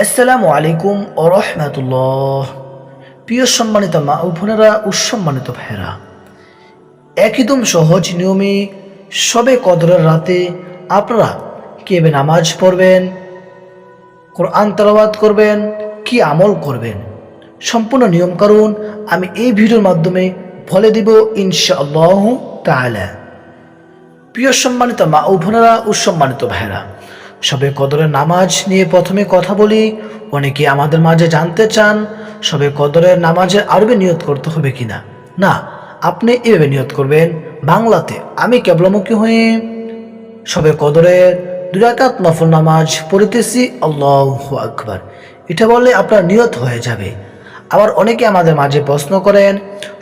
আসসালামু আলাইকুম ও রহমতুল্লাহ। প্রিয় সম্মানিত মা ও বোনেরা ও সম্মানিত ভাইরা, একদম সহজ নিয়মে শবে কদরের রাতে আপনারা কিভাবে নামাজ পড়বেন, কোরআন তেলাওয়াত করবেন, কি আমল করবেন, সম্পূর্ণ নিয়মকানুন আমি এই ভিডিওর মাধ্যমে বলে দিব ইনশাআল্লাহ তাআলা। প্রিয় সম্মানিত মা ও বোনেরা ও সম্মানিত ভাইরা, শবে কদরের নামাজ নিয়ে প্রথমে কথা বলি। অনেকে আমাদের মাঝে জানতে চান শবে কদরের নামাজে আরবি নিয়ত করতে হবে কিনা। না, আপনি এভাবে নিয়ত করবেন বাংলাতে, আমি কেবলামুখী হয়ে শবে কদরের 2 রাকাত নফল নামাজ পড়িতেছি, আল্লাহু আকবার, এটা বললে আপনার নিয়ত হয়ে যাবে। আবার অনেকে আমাদের মাঝে প্রশ্ন করেন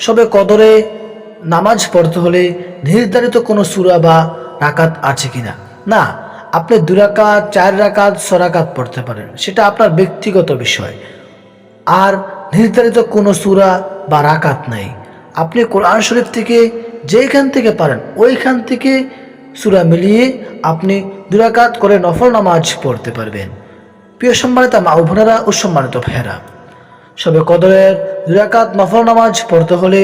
শবে কদরে নামাজ পড়তে হলে নির্ধারিত কোনো সূরা বা রাকাত আছে কিনা। না, আপনি 2 রাকাত, 4 রাকাত, 6 রাকাত পড়তে পারেন, সেটা আপনার ব্যক্তিগত বিষয়। আর নির্ধারিত কোনো সূরা বা রাকাত নাই। আপনি কোরআন শরীফ থেকে যেখান থেকে পারেন ওইখান থেকে সূরা মিলিয়ে আপনি 2 রাকাত করে নফল নামাজ পড়তে পারবেন। প্রিয় সম্মানিত মা ও বোনেরা ও সম্মানিত ভাইয়েরা, শবে কদরের 2 রাকাত নফল নামাজ পড়তে হলে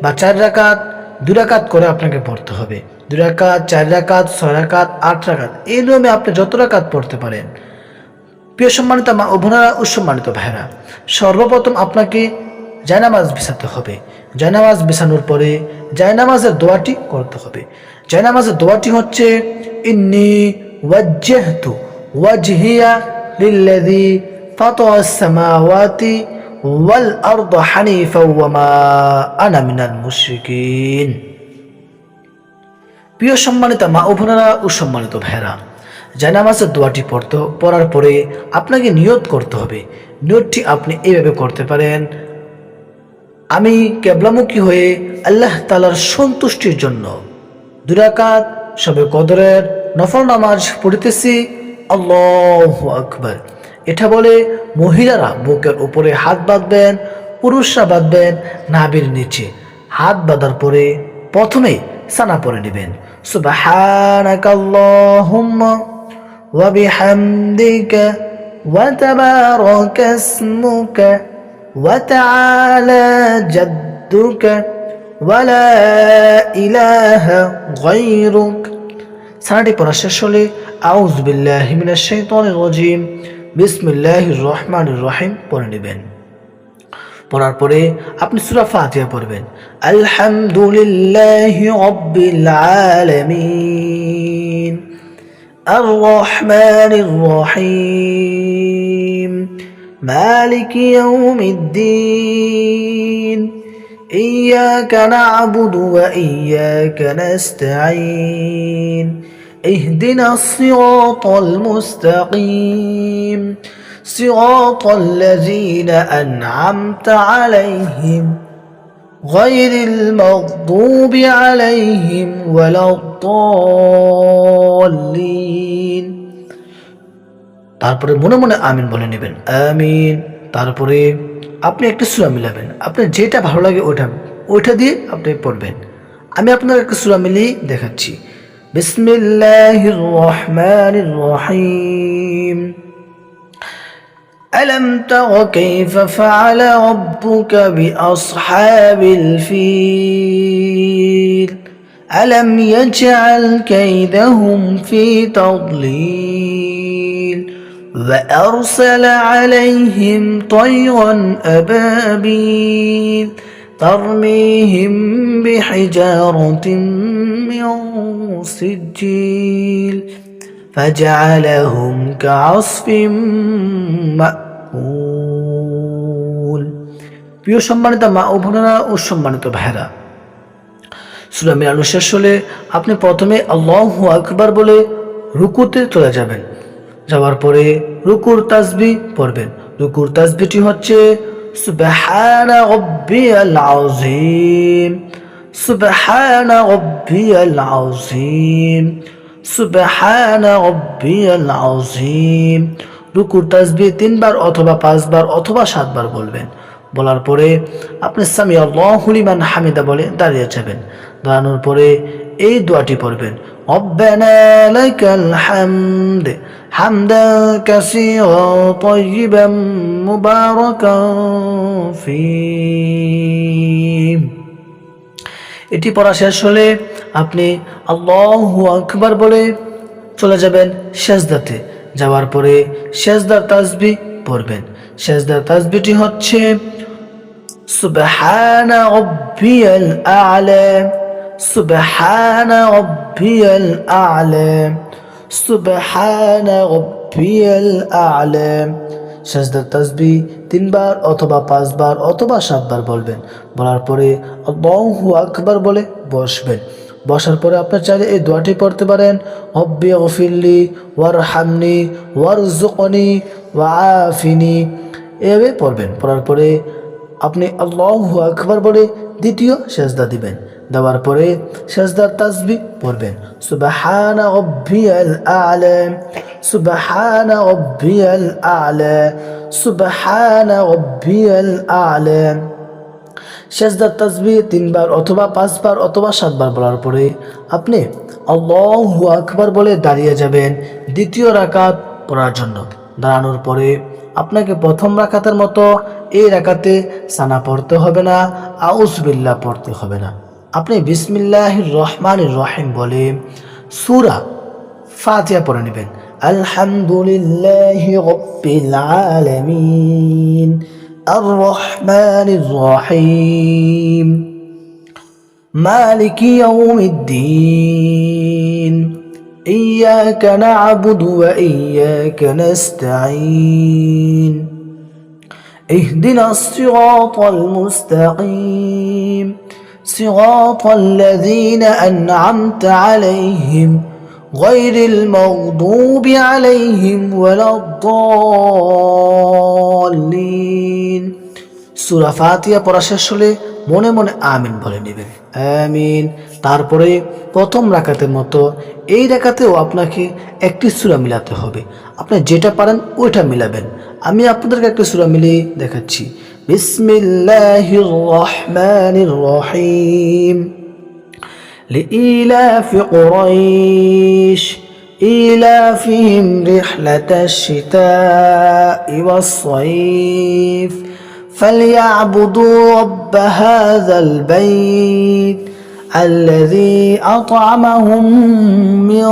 বা 4 রাকাত 2 রাকাত করে আপনাকে পড়তে হবে। 2 রাকাত, 4 রাকাত, 6 রাকাত, 8 রাকাত, এই নিয়মে আপনি যত রাকাত পড়তে পারেন। প্রিয় সম্মানিত মা ও বোনেরা ও সম্মানিত ভাইরা, সর্বপ্রথম আপনাকে জায়নামাজ বিছাতে হবে। জায়নামাজ বিছানোর পরে জায়নামাজের দোয়াটি করতে হবে। জায়নামাজের দোয়াটি হচ্ছে ইন্নী ওয়াজ্জাহতু ওয়াজহিয়া লিল্লাযী ফাতারাস সামাওয়াতি ওয়াল আরদ হানিফা ওয়া মা আনা মিনাল মুশরিকিন। প্রিয় সম্মানিত মা ও বোনেরা ও সম্মানিত ভাইরা, জায়নামাজের দোয়াটি পড়ার পরে আপনাকে নিয়ত করতে হবে। নিয়তটি আপনি এইভাবে করতে পারেন, আমি কেবলামুখী হয়ে আল্লাহ তাআলার সন্তুষ্টির জন্য 2 রাকাত শবে কদরের নফল নামাজ পড়িতেছি, আল্লাহু আকবার। এটা বলে মহিলারা বুকের উপরে হাত বাঁধবেন, পুরুষরা বাঁধবেন নাভির নিচে। হাত বাঁধার পরে প্রথমে সানা পড়ে নেবেন, সুবহানাকাল্লাহুম্মা ওয়া বিহামদিকা ওয়া তাবারাকা ইসমুকা ওয়া তাআলা জাদ্দুকা ওয়া লা ইলাহা গায়রুক। সানাটি পড়া শেষ হলে আউযু বিল্লাহি মিনাশ শাইতানির রাজিম বিসমিল্লাহির রহমানির রহিম পড়ে নেবেন। পড়ার পরে আপনি সূরা ফাতিহা পড়বেন, আলহামদুলিল্লাহি রাব্বিল আলামিন আর রহমানির রহিম মালিকি ইয়াউমিদ্দিন ইয়্যাকা না'বুদু ওয়া ইয়্যাকা নাস্তাঈন ইহদিনাস সিরাতাল মুস্তাকিম صراط الذين أنعمت عليهم غير المغضوب عليهم ولا الضالين। তারপরে মনে মনে আমিন বলে নেবেন, আমিন। তারপরে আপনি একটা সূরা মিলাবেন, আপনার যেটা ভালো লাগে ওইটা দিয়ে আপনি পড়বেন। আমি আপনার একটা সূরা মিলিয়ে দেখাচ্ছি। বিসমিল্লাহির রহমানির রহিম ألم تر كيف فعل ربك بأصحاب الفيل ألم يجعل كيدهم في تضليل وأرسل عليهم طيرا أبابيل ترميهم بحجارة من سجيل فجعلهم كعصف মাকুল। প্রিয় সম্মানিত মা ও বোনেরা ও সম্মানিত ভাইরা, সূরা মিলানো শেষ হলে আপনি প্রথমে আল্লাহু আকবার বলে রুকুতে চলে যাবেন। যাওয়ার পরে রুকুর তাসবিহ পড়বেন। রুকুর তাসবিহটি হচ্ছে সুবহানা রাব্বিয়াল আযীম, সুবহানা রাব্বিয়াল আযীম, সুবহানা রাব্বিয়াল আযীম। রুকুর তাসবিহ 3 বার অথবা 5 বার অথবা 7 বার বলবেন। বলার পরে আপনি সামি আল্লাহু লিমান হামিদা বলে দাঁড়িয়ে যাবেন। দাঁড়ানোর পরে এই দোয়াটি পড়বেন, ربنا لك الحمد حمدا كثيرا طيبا مباركا فيه। এটি পড়া শেষ হলে আপনি আল্লাহু আকবার বলে চলে যাবেন সেজদাতে। যাওয়ার পরে সেজদার তাসবিহ পড়বেন। সেজদার তাসবিহটি হচ্ছে সুবহানা রাব্বিয়াল আ'লা, সুবহানা রাব্বিয়াল আ'লা, সুবহানা রাব্বিয়াল আ'লা। সেজদার তাসবিহ 3 বার অথবা 5 বার অথবা 7 বার বলবেন। বলার পরে আল্লাহু আকবার বলে বসবেন। বসার পরে আপনি চাইলে এই দোয়াটি পড়তে পারেন, রব্বি গফিরলি ওয়ারহামনি ওয়ারজুকনি ওয়াআফিনি, এভাবে পড়বেন। পড়ার পরে আপনি আল্লাহু আকবার বলে দ্বিতীয় সেজদা দিবেন। দেওয়ার পরে সেজদার তাসবিহ পড়বেন, সুবহানা রাব্বিয়াল আ'লা, সুবহানা রাব্বিয়াল আ'লা, সুবহানা রাব্বিয়াল আ'লা। সেজদার তাসবিহ 3 বার অথবা 5 বার অথবা 7 বার বলার পরে আপনি আল্লাহু আকবার বলে দাঁড়িয়ে যাবেন দ্বিতীয় রাকাত পড়ার জন্য। দাঁড়ানোর পরে আপনাকে প্রথম রাকাতের মতো এই রাকাতে সানা পড়তে হবে না, আউযু বিল্লাহ পড়তে হবে না। আপনি বিসমিল্লাহির রহমানির রহিম বলে সূরা ফাতিহা পড়ে নেবেন। আলহামদুলিল্লাহি রাব্বিল আলামিন الرحمن الرحيم مالك يوم الدين إياك نعبد وإياك نستعين اهدنا الصراط المستقيم صراط الذين أنعمت عليهم غير المغضوب عليهم ولا الضالين। সূরা ফাতিহা পড়া শেষ হলে মনে মনে আমিন বলে নেবেন, আমিন। তারপরে প্রথম রাকাতের মতো এই রাকাতেও আপনাকে একটি সূরা মিলাতে হবে। আপনি যেটা পারেন ওইটা মিলাবেন। আমি আপনাদেরকে একটা সূরা মিলিয়ে দেখাচ্ছি। বিসমিল্লাহির রহমানির রহিম لإيلاف قريش إيلافهم رحلة الشتاء والصيف فليعبدوا رب هذا البيت الذي أطعمهم من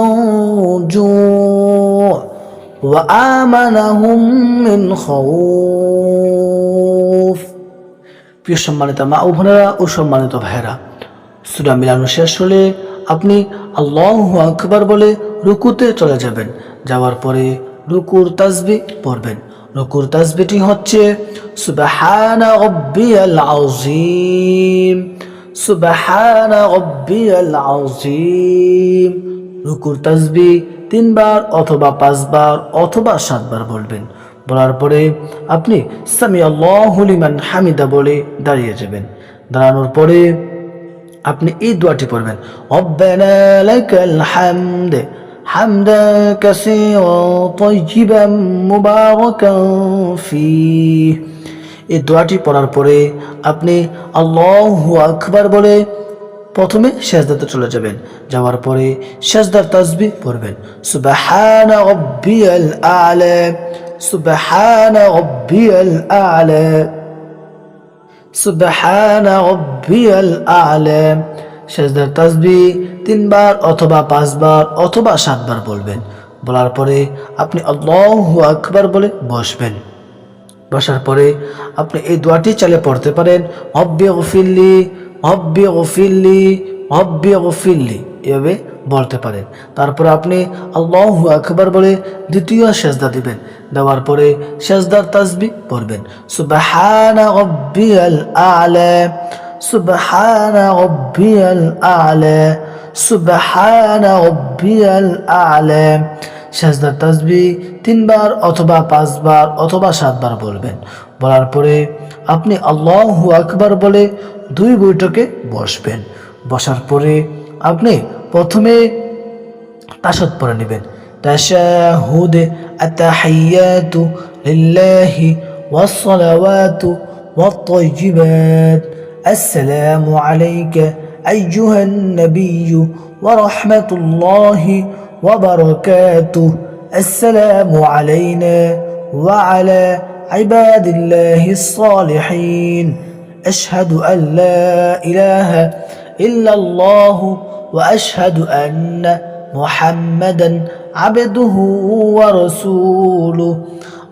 جوع وآمنهم من خوف। প্রিয় সম্মানিত মা ও বোনেরা ও সম্মানিত ভাইরা, সূরা মিলানো শেষ হলে আপনি আল্লাহু আকবার বলে রুকুতে চলে যাবেন। যাওয়ার পরে রুকুর তাসবিহ পড়বেন। রুকুর তাসবিহটি হচ্ছে সুবহানা রাব্বিয়াল আযীম, সুবহানা রাব্বিয়াল আযীম। রুকুর তাসবিহ 3 বার অথবা 5 বার অথবা 7 বার বলবেন। বলার পরে আপনি সামি আল্লাহু লিমান হামিদা বলে দাঁড়িয়ে যাবেন। দাঁড়ানোর পরে আপনি এই দোয়াটি পড়বেন, রব্বানা লাকাল হামদ হামদান কাসীরান তাইয়িবান মুবারাকান ফীহ। এই দোয়াটি পড়ার পরে আপনি আল্লাহু আকবার বলে প্রথমে সেজদাতে চলে যাবেন। যাওয়ার পরে সেজদার তাসবিহ পড়বেন, সুবহানা রাব্বিয়াল আ'লা, সুবহানা রাব্বিয়াল আ'লা, সুবহানা রাব্বিয়াল আ'লা। সেজদার তাসবিহ 3 বার অথবা 5 বার অথবা 7 বার বলবেন। বলার পরে আপনি আল্লাহু আকবার বলে বসবেন। বসার পরে আপনি এই দোয়াটি চালে পড়তে পারেন, রব্বি গফিরলি রব্বি গফিরলি রব্বি গফিরলি, এভাবে বলতে পারেন। তারপরে আপনি আল্লাহু আকবার বলে দ্বিতীয় সেজদা দিবেন। দেওয়ার পরে সেজদার তাসবিহ পড়বেন, সুবহানা রাব্বিয়াল আ'লা, সুবহানা রাব্বিয়াল আ'লা, সুবহানা রাব্বিয়াল আ'লা। সেজদার তাসবিহ 3 বার অথবা 5 বার অথবা 7 বার বলবেন। বলার পরে আপনি আল্লাহু আকবার বলে 2 বৈঠকে বসবেন। বসার পরে আপনি প্রথমে তাশাহুদ পড়ে নেবেন। তাশাহুদ আত-তাহিয়াতু লিল্লাহি ওয়াস-সালাওয়াতু ওয়াত-তাইয়্যিবাত। আসসালামু আলাইকা আইয়ুহান নাবিয়্যু ورحمة الله وبركاته. السلام علينا وعلى عباد الله الصالحين. أشهد أن لا إله إلا الله وأشهد أن محمدا عبده ورسوله.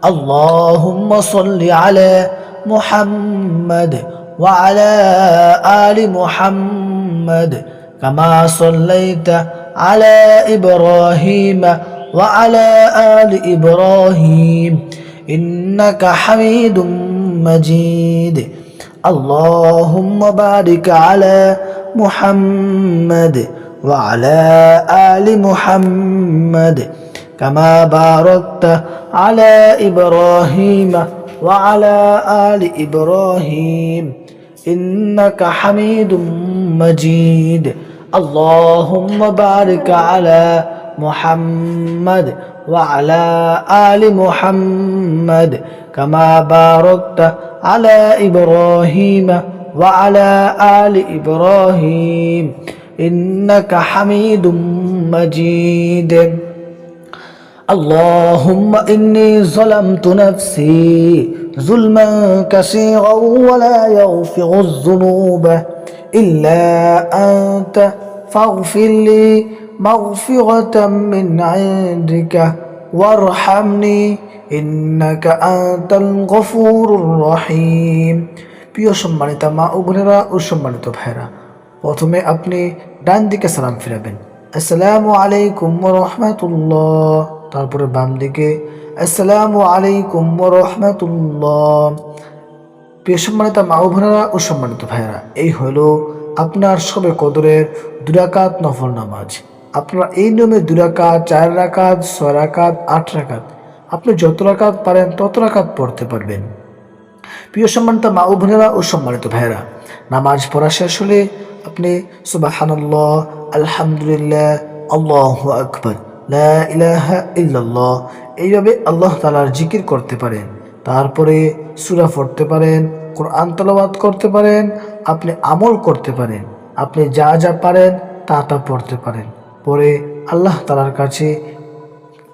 اللهم صل على محمد وعلى آل محمد كما صليت على إبراهيم وعلى آل إبراهيم إنك حميد مجيد. اللهم بارك على محمد وعلى آل محمد كما باركت على إبراهيم وعلى آل إبراهيم إنك حميد مجيد. اللهم بارك على محمد وعلى آل محمد كما باركت على إبراهيم وعلى آل إبراهيم إنك حميد مجيد. اللهم إني ظلمت نفسي ظلما كثيرا ولا يغفر الذنوب إلا أنت فاغفر لي مغفرة من عندك وارحمني إنك أنت الغفور الرحيم. প্রিয় সম্মানিত মা ও বোনেরা ও সম্মানিত ভাইরা, প্রথমে আপনি ডান দিকে সালাম ফিরাবেন, আসসালামু আলাইকুম ওয়া রাহমাতুল্লাহ। তারপরে বাম দিকে আসসালামু আলাইকুম ওয়া রাহমাতুল্লাহ। প্রিয় সম্মানিত মা ও বোনেরা ও সম্মানিত ভাইরা, এই হলো আপনার শবে কদরের 2 রাকাত নফল নামাজ। আপনারা এই নিয়মে 2 রাকাত, 4 রাকাত, 6 রাকাত, 8 রাকাত, আপনি যত রাকাত পারেন তত রাকাত পড়তে পারবেন। প্রিয় সম্মানিত মা ও বোনেরা ও সম্মানিত ভাইরা, নামাজ পড়া শেষ হলে আপনি সুবহানাল্লাহ, আলহামদুলিল্লাহ, আল্লাহু আকবার, লা ইলাহা ইল্লাল্লাহ এইভাবে আল্লাহ তাআলার জিকির করতে পারেন। তারপরে সূরা পড়তে পারেন, কোরআন তেলাওয়াত করতে পারেন, আপনি আমল করতে পারেন, আপনি যা যা পারেন তা তা পড়তে পারেন। পরে আল্লাহ তাআলার কাছে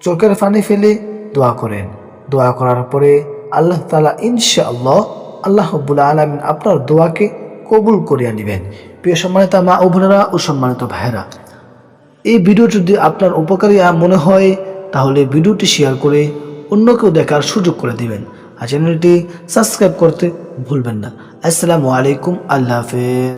চোখের পানি ফেলে দোয়া করেন। দোয়া করার পরে আল্লাহ তাআলা ইনশাআল্লাহ, আল্লাহ রাব্বুল আলামিন আপনার দোয়াকে কবুল করিয়া নেবেন। প্রিয় সম্মানিত মা ও বোনেরা ও সম্মানিত ভাইরা, এই ভিডিও যদি আপনার উপকারী মনে হয় তাহলে ভিডিওটি শেয়ার করে অন্যকেও দেখার সুযোগ করে দিবেন। আর চ্যানেলটি সাবস্ক্রাইব করতে ভুলবেন না। আসসালামু আলাইকুম, আল্লাহ হাফেজ।